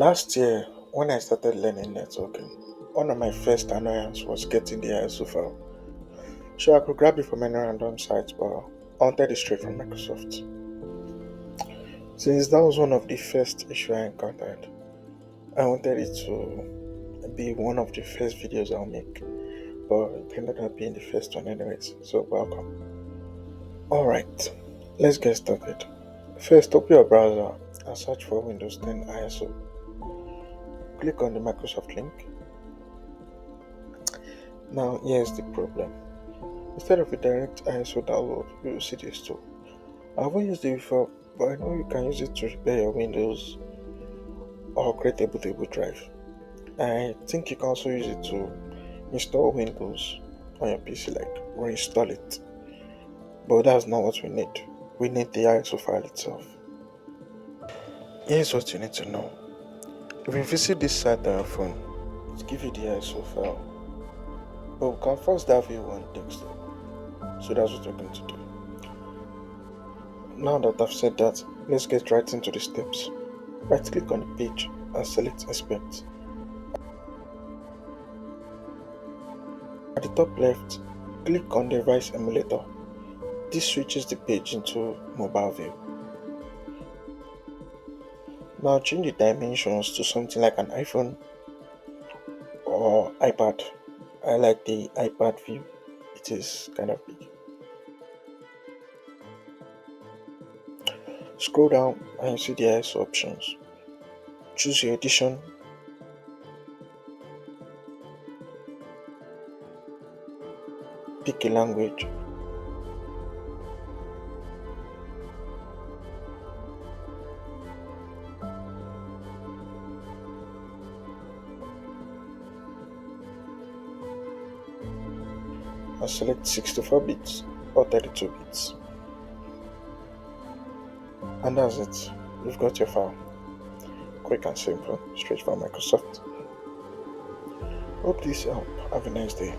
Last year, when I started learning networking, one of my first annoyance was getting the ISO file. Sure, I could grab it from any random site, but I wanted it straight from Microsoft. Since that was one of the first issues I encountered, I wanted it to be one of the first videos I'll make, but it ended up being the first one anyways, so welcome. Alright, let's get started. First, open your browser and search for Windows 10 ISO. Click on the Microsoft link. Now, here's the problem. Instead of a direct ISO download, you will see this tool. I haven't used it before, but I know you can use it to repair your Windows or create a bootable drive. I think you can also use it to install Windows on your PC, like reinstall it. But that's not what we need. We need the ISO file itself. Here's what you need to know. If you visit this site on your phone, it gives you the ISO file. But we can first dive you one text. So that's what we're going to do. Now that I've said that, let's get right into the steps. Right click on the page and select Inspect. At the top left, click on the Rise emulator. This switches the page into mobile view. Now change the dimensions to something like an iPhone or iPad. I like the iPad view, it is kind of big. Scroll down and you see the ISO options. Choose your edition. Pick a language. And select 64 bits or 32 bits. And that's it. You've got your file. Quick and simple, straight from Microsoft. Hope this helped. Have a nice day.